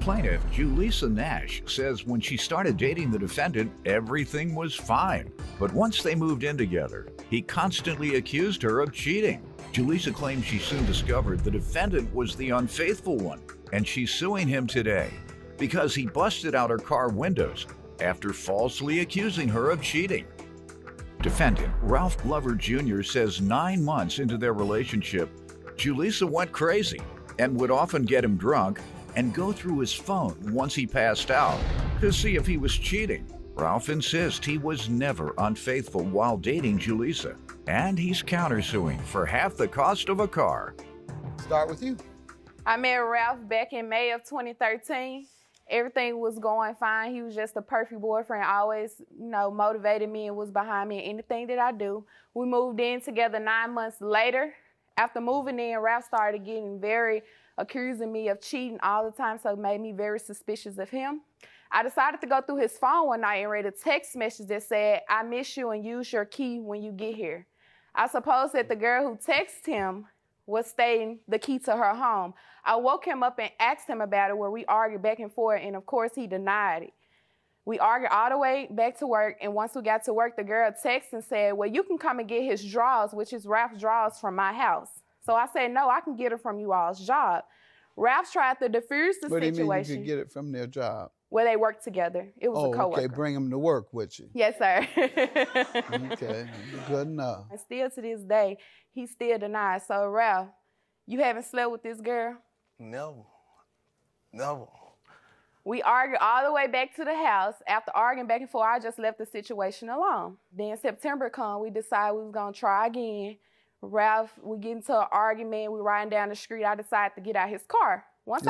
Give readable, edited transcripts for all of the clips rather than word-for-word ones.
Plaintiff Julissa Nash says when she started dating the defendant, everything was fine. But once they moved in together, he constantly accused her of cheating. Julissa claims she soon discovered the defendant was the unfaithful one, and she's suing him today because he busted out her car windows after falsely accusing her of cheating. Defendant Ralph Glover Jr. says 9 months into their relationship, Julissa went crazy and would often get him drunk and go through his phone once he passed out to see if he was cheating. Ralph insists he was never unfaithful while dating Julissa, and he's countersuing for half the cost of a car. Start with you. I met Ralph back in May of 2013. Everything was going fine. He was just a perfect boyfriend, always, motivated me and was behind me in anything that I do. We moved in together 9 months later. After moving in, Ralph started getting accusing me of cheating all the time, so it made me very suspicious of him. I decided to go through his phone one night and read a text message that said, "I miss you and use your key when you get here." I suppose that the girl who texted him was stating the key to her home. I woke him up and asked him about it, where we argued back and forth, and of course he denied it. We argued all the way back to work, and once we got to work, the girl texted and said, "Well, you can come and get his drawers," which is Ralph's drawers, from my house. So I said, "No, I can get it from you all's job." Ralph tried to defuse the situation. What do you mean you could get it from their job? Well, they worked together. It was a coworker. Okay, bring him to work with you. Yes, sir. Okay, good enough. And still to this day, he still denies. So, Ralph, you haven't slept with this girl? Never. We argued all the way back to the house. After arguing back and forth, I just left the situation alone. Then September come, we decided we was gonna try again. Ralph, we get into an argument, we riding down the street, I decided to get out his car.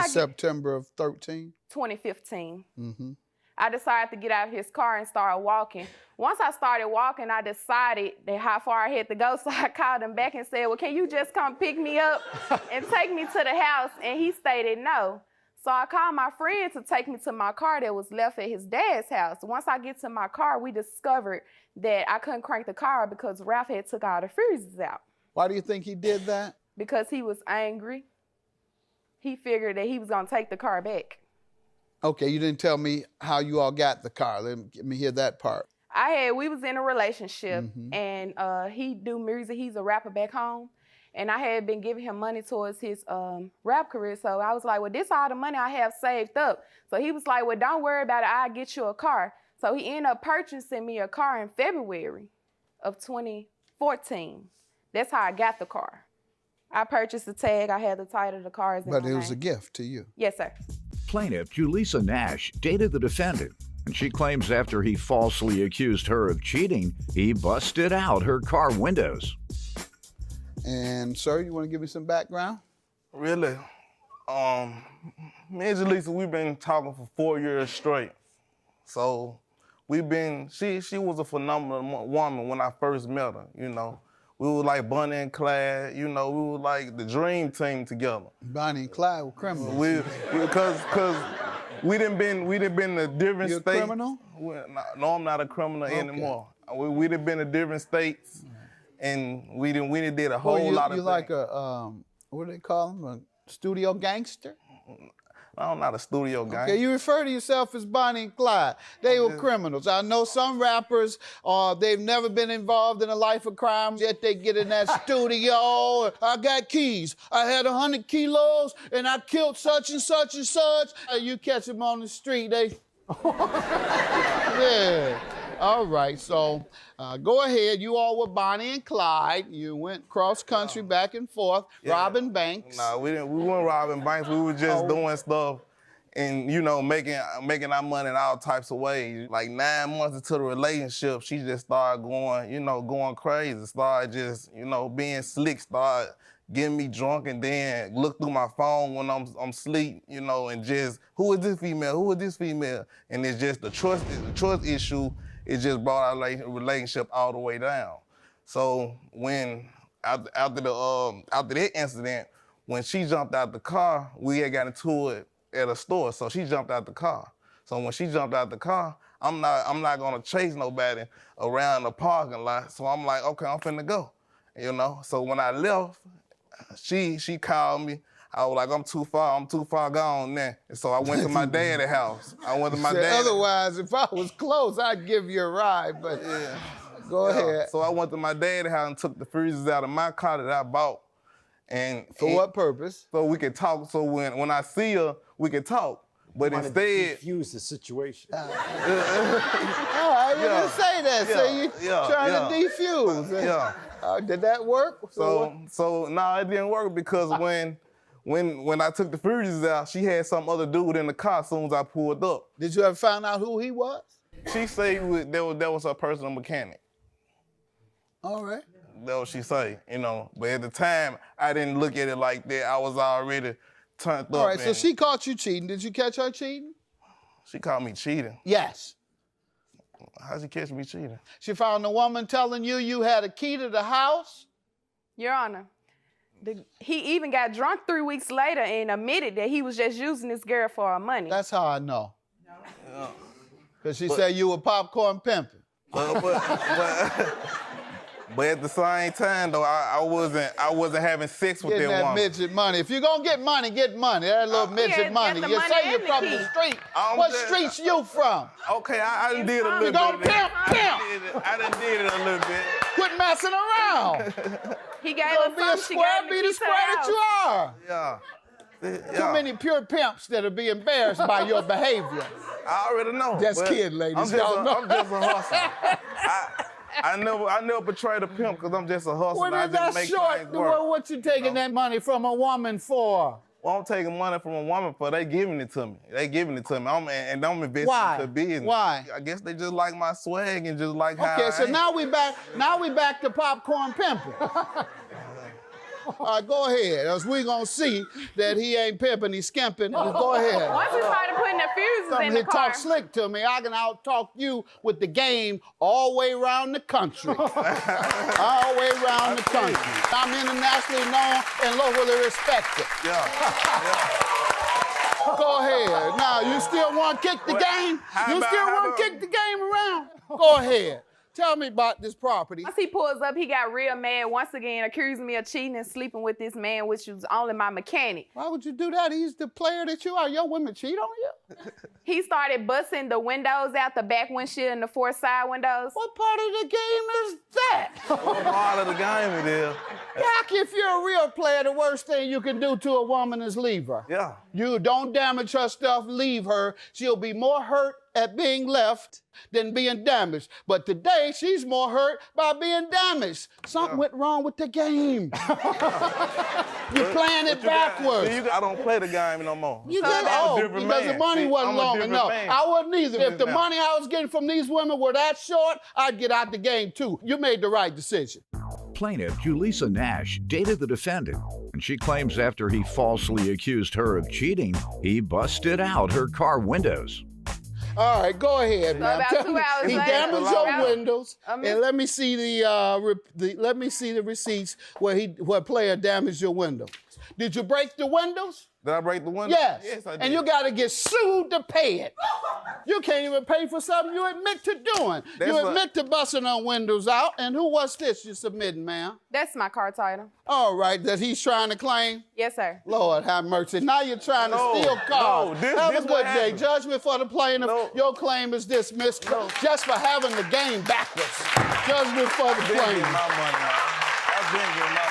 September of 13? 2015. Mm-hmm. I decided to get out of his car and start walking. Once I started walking, I decided that how far I had to go, so I called him back and said, "Well, can you just come pick me up and take me to the house?" And he stated no. So I called my friend to take me to my car that was left at his dad's house. Once I get to my car, we discovered that I couldn't crank the car because Ralph had took all the fuses out. Why do you think he did that? Because he was angry. He figured that he was gonna take the car back. Okay, you didn't tell me how you all got the car. Let me hear that part. We was in a relationship, and he do music. He's a rapper back home, and I had been giving him money towards his rap career. So I was like, "Well, this all the money I have saved up." So he was like, "Well, don't worry about it. I'll get you a car." So he ended up purchasing me a car in February of 2014. That's how I got the car. I purchased the tag. I had the title of the car. But it was a gift to you. Yes, sir. Plaintiff Julissa Nash dated the defendant, and she claims after he falsely accused her of cheating, he busted out her car windows. And sir, you want to give me some background? Really? Me and Julissa, we've been talking for 4 years straight. So she was a phenomenal woman when I first met her, We were like Bonnie and Clyde, we were like the dream team together. Bonnie and Clyde were criminals. Because we done been to different You're states. a criminal? No, I'm not a criminal anymore. We done been to different states, and we done did a whole lot of things. You like a, what do they call them, a studio gangster? I'm not a studio guy. Okay, you refer to yourself as Bonnie and Clyde. They were criminals. I know some rappers, they've never been involved in a life of crime, yet they get in that studio. I got keys. I had 100 kilos, and I killed such and such and such. You catch them on the street, they... Yeah. All right, so go ahead. You all were Bonnie and Clyde. You went cross-country back and forth, robbing banks. No, we weren't robbing banks. We were just doing stuff and, making our money in all types of ways. Like 9 months into the relationship, she just started going crazy. Started just, being slick, started getting me drunk, and then look through my phone when I'm asleep, and just, who is this female? Who is this female? And it's just the trust issue. It just brought our relationship all the way down. So after that incident, when she jumped out the car, we had got into it at a store. So she jumped out the car. So when she jumped out the car, I'm not gonna chase nobody around the parking lot. So I'm like, okay, I'm finna go. So when I left, she called me. I was like, I'm too far gone now. And so I went to my dad's house. Otherwise, if I was close, I'd give you a ride, but go ahead. So I went to my dad's house and took the freezers out of my car that I bought. And for what purpose? So we could talk, so when I see her, we could talk. But instead, defuse the situation. All right, you didn't say that. So you trying to defuse. Yeah. Did that work? So no, it didn't work because when I took the freezers out, she had some other dude in the car as soon as I pulled up. Did you ever find out who he was? She said that was her personal mechanic. All right. That's what she say, you know. But at the time, I didn't look at it like that. I was already turned up. All right, so she caught you cheating. Did you catch her cheating? She caught me cheating. Yes. How'd she catch me cheating? She found a woman telling you had a key to the house? Your Honor, he even got drunk 3 weeks later and admitted that he was just using this girl for her money. That's how I know. Because she said you were popcorn pimping. But at the same time, though, I wasn't having sex with that woman. Getting that midget money. If you're gonna get money, get money. That little midget money. You say you're from the street. What streets you from? Okay, I done did a little bit. You gonna pimp? I done did it a little bit. Quit messing around. He gave her Be a square, be the square that you are. Yeah. Too many pure pimps that'll be embarrassed by your behavior. I already know. Just kidding, ladies. I'm just a hustler. I never portrayed a pimp because I'm just a hustler. Well, I just make things work. What you taking that money from a woman for? Well, I'm taking money from a woman for they giving it to me. I'm investing into business. Why? I guess they just like my swag and just like how Okay, so I now we back to popcorn pimping. All right, go ahead. Else we gonna see that he ain't pimping, he's skimping. Go ahead. Once he started putting the fuses Come in the here, car. talk slick to me. I can out-talk you with the game all the way around the country. All the way around the country. I'm internationally known and locally respected. Go ahead. Now, you still want to kick the game? You still want to kick the game around? Go ahead. Tell me about this property. Once he pulls up, he got real mad once again, accusing me of cheating and sleeping with this man, which was only my mechanic. Why would you do that? He's the player that you are. Your women cheat on you? He started busting the windows out, the back windshield and the 4 side windows. What part of the game is that? What part of the game it is? Jack, if you're a real player, the worst thing you can do to a woman is leave her. Yeah. You don't damage her stuff, leave her. She'll be more hurt at being left than being damaged. But today, she's more hurt by being damaged. Something went wrong with the game. You're playing it backwards. I don't play the game no more. You get old because the money wasn't long enough. Man. I wasn't either. If the money I was getting from these women were that short, I'd get out the game too. You made the right decision. Plaintiff Julissa Nash dated the defendant, and she claims after he falsely accused her of cheating, he busted out her car windows. All right, go ahead, So man. about 2 hours He later, damaged your windows, and let me see the receipts where player damaged your window. Did you break the windows? Did I break the window? Yes. Yes, I did. And you got to get sued to pay it. You can't even pay for something you admit to doing. You admit to busting on windows out. And who was this you submitting, ma'am? That's my car title. All right, that he's trying to claim? Yes, sir. Lord have mercy. Now you're trying to steal cars. Have a good day. Judgment for the plaintiff. Your claim is dismissed just for having the game backwards. Judgment for the plaintiff. My money. I've been getting my